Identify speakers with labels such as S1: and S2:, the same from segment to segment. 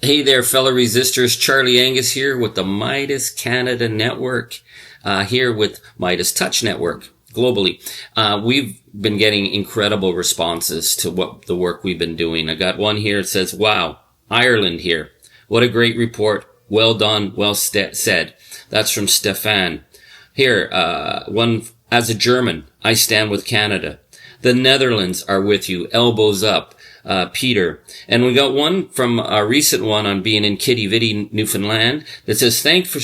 S1: Hey there, fellow resistors. Charlie Angus here with the Meidas Canada Network, here with Meidas Touch Network globally. We've been getting incredible responses to the work we've been doing. I got one here that says, wow, Ireland here. What a great report. Well done. Well said. That's from Stefan. Here, one, as a German, I stand with Canada. The Netherlands are with you. Elbows up. Peter. And we got one from a recent one on being in Kitty Vitty, Newfoundland, that says, thanks for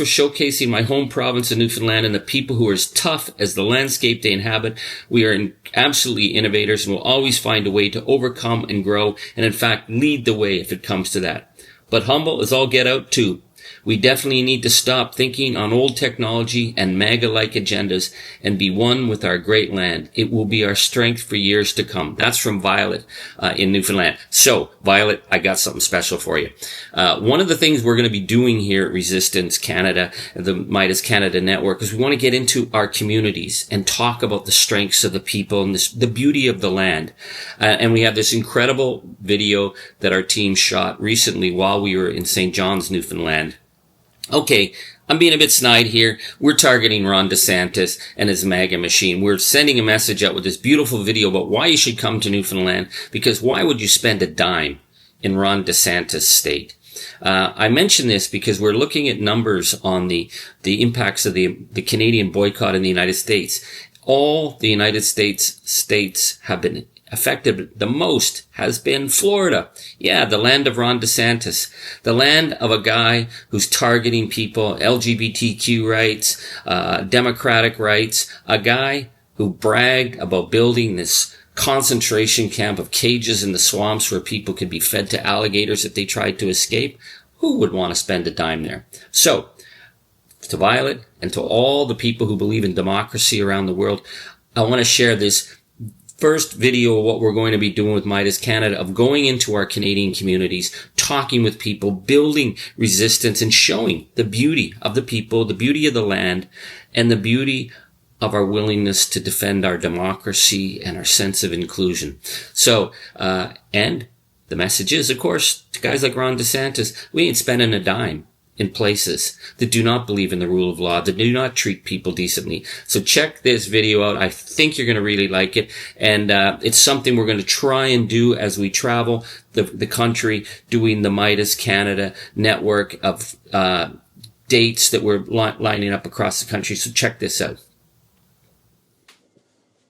S1: showcasing my home province of Newfoundland and the people who are as tough as the landscape they inhabit. We are absolutely innovators and will always find a way to overcome and grow and in fact lead the way if it comes to that. But humble is all get out too. We definitely need to stop thinking on old technology and MAGA-like agendas and be one with our great land. It will be our strength for years to come. That's from Violet in Newfoundland. So, Violet, I got something special for you. One of the things we're going to be doing here at Resistance Canada, the Meidas Canada Network, is we want to get into our communities and talk about the strengths of the people and the beauty of the land. And we have this incredible video that our team shot recently while we were in St. John's, Newfoundland. Okay, I'm being a bit snide here. We're targeting Ron DeSantis and his MAGA machine. We're sending a message out with this beautiful video about why you should come to Newfoundland, because why would you spend a dime in Ron DeSantis' state? I mention this because we're looking at numbers on the impacts of the Canadian boycott in the United States. All the United States have been affected. The most has been Florida. Yeah, the land of Ron DeSantis. The land of a guy who's targeting people, LGBTQ rights, democratic rights. A guy who bragged about building this concentration camp of cages in the swamps where people could be fed to alligators if they tried to escape. Who would want to spend a dime there? So, to Violet and to all the people who believe in democracy around the world, I want to share this first video of what we're going to be doing with Meidas Canada, of going into our Canadian communities, talking with people, building resistance, and showing the beauty of the people, the beauty of the land, and the beauty of our willingness to defend our democracy and our sense of inclusion. So, and the message is, of course, to guys like Ron DeSantis, we ain't spending a dime in places that do not believe in the rule of law, that do not treat people decently. So check this video out. I think you're going to really like it. And it's something we're going to try and do as we travel the country, doing the Meidas Canada network of dates that we're lining up across the country. So check this out.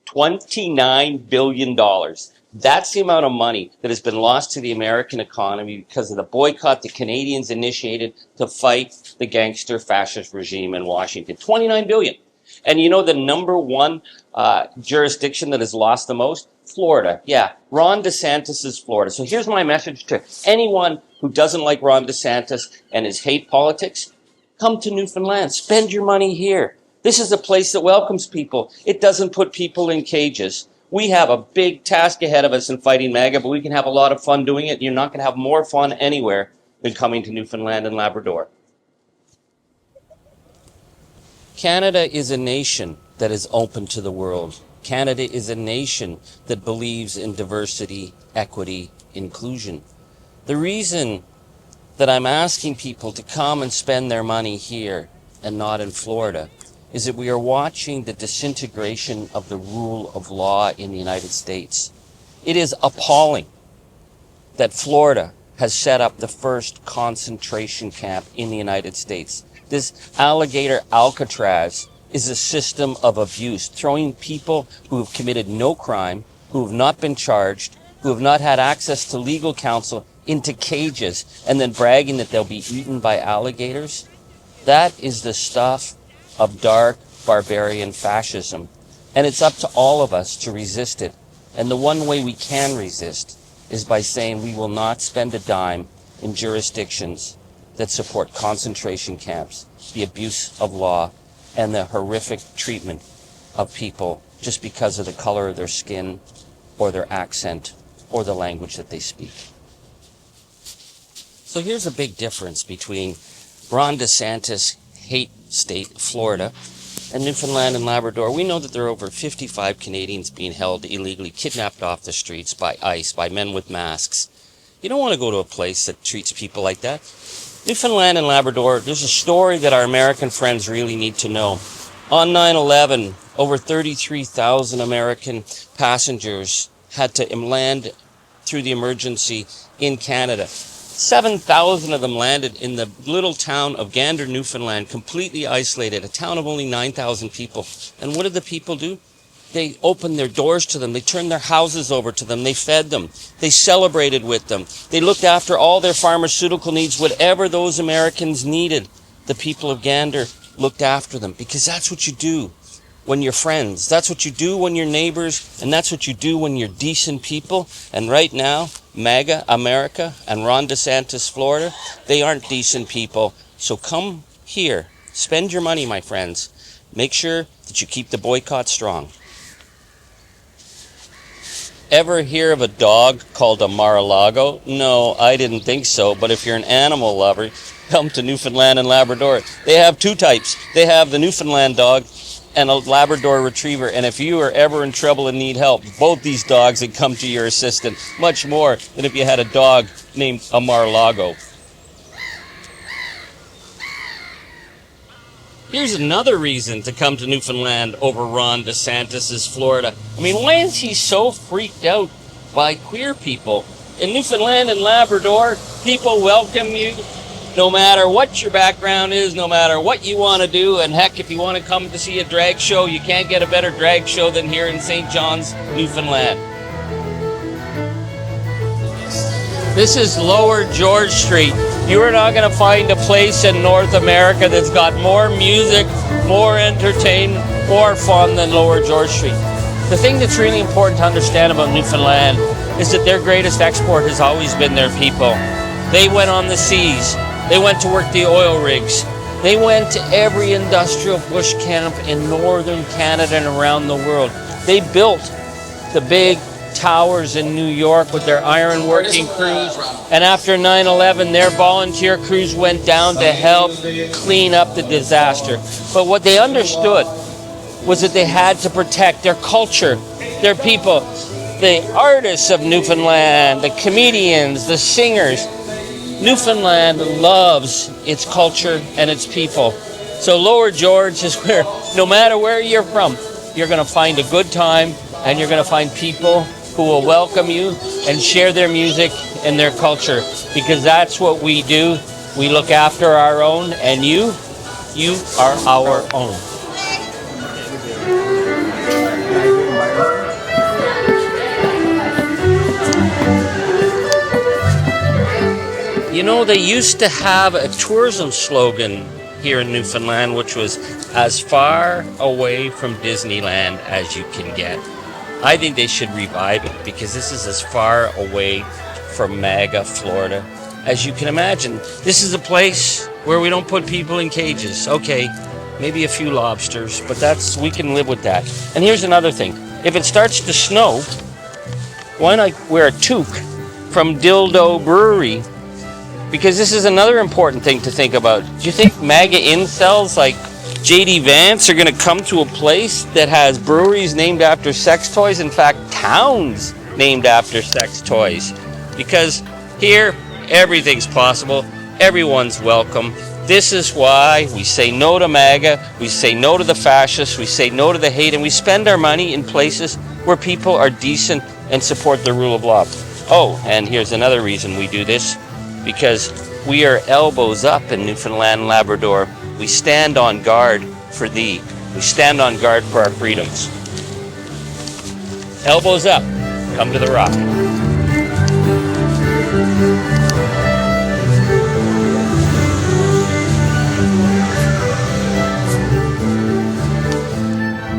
S1: $29 billion. That's the amount of money that has been lost to the American economy because of the boycott the Canadians initiated to fight the gangster fascist regime in Washington. $29 billion. And you know the number one jurisdiction that has lost the most? Florida. Yeah, Ron DeSantis is Florida. So here's my message to anyone who doesn't like Ron DeSantis and his hate politics. Come to Newfoundland. Spend your money here. This is a place that welcomes people. It doesn't put people in cages. We have a big task ahead of us in fighting MAGA, but we can have a lot of fun doing it. You're not going to have more fun anywhere than coming to Newfoundland and Labrador. Canada is a nation that is open to the world. Canada is a nation that believes in diversity, equity, inclusion. The reason that I'm asking people to come and spend their money here and not in Florida is that we are watching the disintegration of the rule of law in the United States. It is appalling that Florida has set up the first concentration camp in the United States. This alligator Alcatraz is a system of abuse, throwing people who have committed no crime, who have not been charged, who have not had access to legal counsel, into cages, and then bragging that they'll be eaten by alligators. That is the stuff of dark, barbarian fascism. And it's up to all of us to resist it. And the one way we can resist is by saying we will not spend a dime in jurisdictions that support concentration camps, the abuse of law, and the horrific treatment of people just because of the color of their skin or their accent or the language that they speak. So here's a big difference between Ron DeSantis' hate state, Florida, and Newfoundland and Labrador. We know that there are over 55 Canadians being held illegally, kidnapped off the streets by ICE, by men with masks.
S2: You don't want to go to a place that treats people like that. Newfoundland and Labrador, there's a story that our American friends really need to know. On 9/11, over 33,000 American passengers had to land through the emergency in Canada. 7,000 of them landed in the little town of Gander, Newfoundland, completely isolated, a town of only 9,000 people. And what did the people do? They opened their doors to them. They turned their houses over to them. They fed them. They celebrated with them. They looked after all their pharmaceutical needs, whatever those Americans needed. The people of Gander looked after them, because that's what you do when you're friends. That's what you do when you're neighbors, and that's what you do when you're decent people. And right now, Maga, America, and Ron DeSantis, Florida, they aren't decent people. So come here. Spend your money, my friends. Make sure that you keep the boycott strong. Ever hear of a dog called a Mar-a-Lago? No, I didn't think so, but if you're an animal lover, come to Newfoundland and Labrador. They have two types. They have the Newfoundland dog and a Labrador retriever, and if you are ever in trouble and need help, both these dogs would come to your assistance, much more than if you had a dog named a Mar-a-Lago. Here's another reason to come to Newfoundland over Ron DeSantis' Florida. I mean, why is he so freaked out by queer people? In Newfoundland and Labrador, people welcome you no matter what your background is, no matter what you want to do. And heck, if you want to come to see a drag show, you can't get a better drag show than here in St. John's, Newfoundland. This is Lower George Street. You are not going to find a place in North America that's got more music, more entertainment, more fun than Lower George Street. The thing that's really important to understand about Newfoundland is that their greatest export has always been their people. They went on the seas. They went to work the oil rigs. They went to every industrial bush camp in northern Canada and around the world. They built the big towers in New York with their iron-working crews. And after 9/11, their volunteer crews went down to help clean up the disaster. But what they understood was that they had to protect their culture, their people, the artists of Newfoundland, the comedians, the singers. Newfoundland loves its culture and its people. So Lower George is where, no matter where you're from, you're going to find a good time, and you're going to find people who will welcome you and share their music and their culture, because that's what we do. We look after our own, and you are our own. You know, they used to have a tourism slogan here in Newfoundland, which was as far away from Disneyland as you can get. I think they should revive it, because this is as far away from Maga, Florida, as you can imagine. This is a place where we don't put people in cages. Okay, maybe a few lobsters, but we can live with that. And here's another thing. If it starts to snow, why not wear a toque from Dildo Brewery? Because this is another important thing to think about. Do you think MAGA incels like J.D. Vance are going to come to a place that has breweries named after sex toys? In fact, towns named after sex toys. Because here, everything's possible. Everyone's welcome. This is why we say no to MAGA. We say no to the fascists. We say no to the hate. And we spend our money in places where people are decent and support the rule of law. Oh, and here's another reason we do this. Because we are elbows up in Newfoundland and Labrador. We stand on guard for thee. We stand on guard for our freedoms. Elbows up. Come to the rock.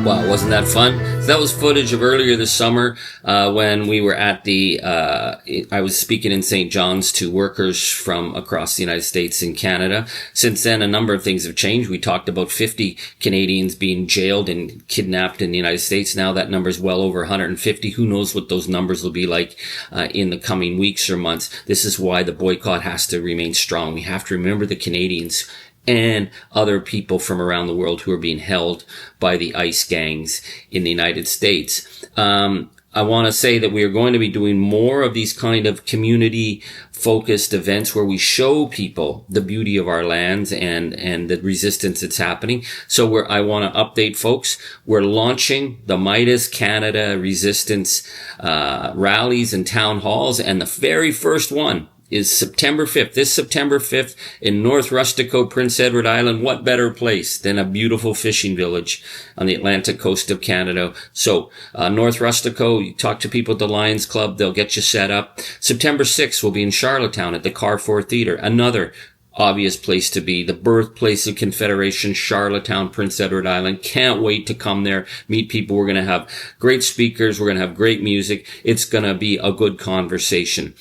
S1: Wow, wasn't that fun? So that was footage of earlier this summer when we were at I was speaking in St. John's to workers from across the United States and Canada. Since then, a number of things have changed. We talked about 50 Canadians being jailed and kidnapped in the United States. Now that number is well over 150. Who knows what those numbers will be like in the coming weeks or months. This is why the boycott has to remain strong. We have to remember the Canadians and other people from around the world who are being held by the ICE gangs in the United States. I want to say that we are going to be doing more of these kind of community-focused events where we show people the beauty of our lands and the resistance that's happening. So I want to update folks. We're launching the Meidas Canada resistance rallies and town halls, and the very first one is September 5th. This September 5th in North Rustico, Prince Edward Island. What better place than a beautiful fishing village on the Atlantic coast of Canada? So, North Rustico, you talk to people at the Lions Club, they'll get you set up. September 6th will be in Charlottetown at the Carrefour Theatre. Another obvious place to be, the birthplace of Confederation, Charlottetown, Prince Edward Island. Can't wait to come there, meet people. We're going to have great speakers. We're going to have great music. It's going to be a good conversation.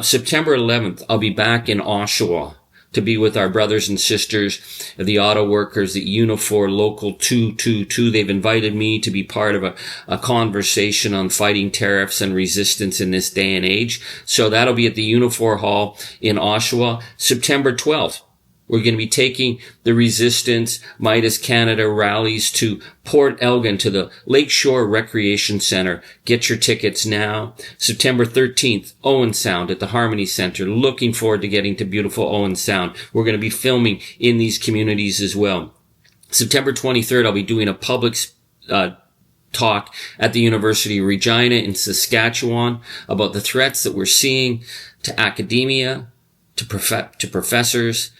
S1: September 11th, I'll be back in Oshawa to be with our brothers and sisters, the auto workers, the Unifor Local 222. They've invited me to be part of a conversation on fighting tariffs and resistance in this day and age. So that'll be at the Unifor Hall in Oshawa. September 12th, we're going to be taking the Resistance Meidas Canada rallies to Port Elgin, to the Lakeshore Recreation Center. Get your tickets now. September 13th, Owen Sound at the Harmony Center. Looking forward to getting to beautiful Owen Sound. We're going to be filming in these communities as well. September 23rd, I'll be doing a public talk at the University of Regina in Saskatchewan about the threats that we're seeing to academia, to professors,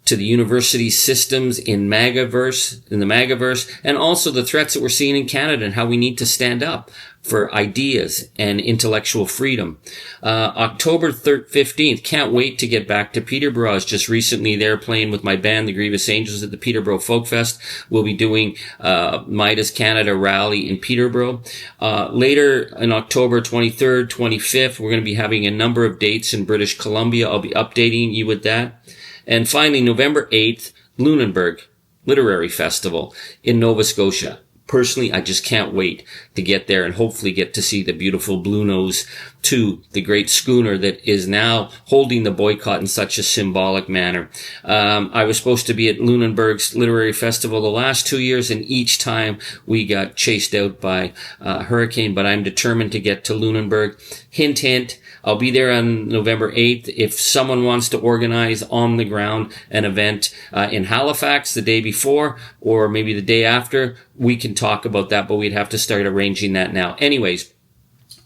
S1: to the university systems in the Magaverse, and also the threats that we're seeing in Canada and how we need to stand up for ideas and intellectual freedom. October 15th, can't wait to get back to Peterborough. I was just recently there playing with my band, the Grievous Angels, at the Peterborough Folk Fest. We'll be doing Meidas Canada rally in Peterborough. Later in October 23rd, 25th, we're going to be having a number of dates in British Columbia. I'll be updating you with that. And finally, November 8th, Lunenburg Literary Festival in Nova Scotia. Personally, I just can't wait to get there and hopefully get to see the beautiful Blue Nose 2, the great schooner that is now holding the boycott in such a symbolic manner. I was supposed to be at Lunenburg's Literary Festival the last 2 years, and each time we got chased out by a hurricane, but I'm determined to get to Lunenburg. Hint, hint. I'll be there on November 8th. If someone wants to organize on the ground an event in Halifax the day before or maybe the day after, we can talk about that, but we'd have to start arranging that now. Anyways,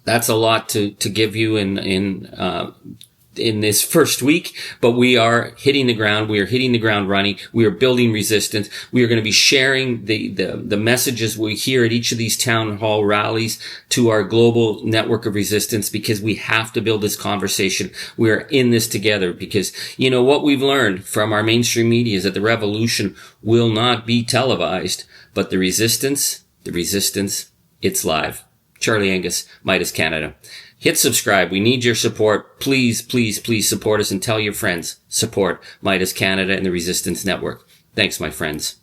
S1: that's a lot to give you in this first week, but we are hitting the ground. We are hitting the ground running. We are building resistance. We are going to be sharing the messages we hear at each of these town hall rallies to our global network of resistance, because we have to build this conversation. We are in this together, because, you know, what we've learned from our mainstream media is that the revolution will not be televised, but the resistance, it's live. Charlie Angus, Meidas Canada. Hit subscribe. We need your support. Please, please, please support us and tell your friends. Support Meidas Canada and the Resistance Network. Thanks, my friends.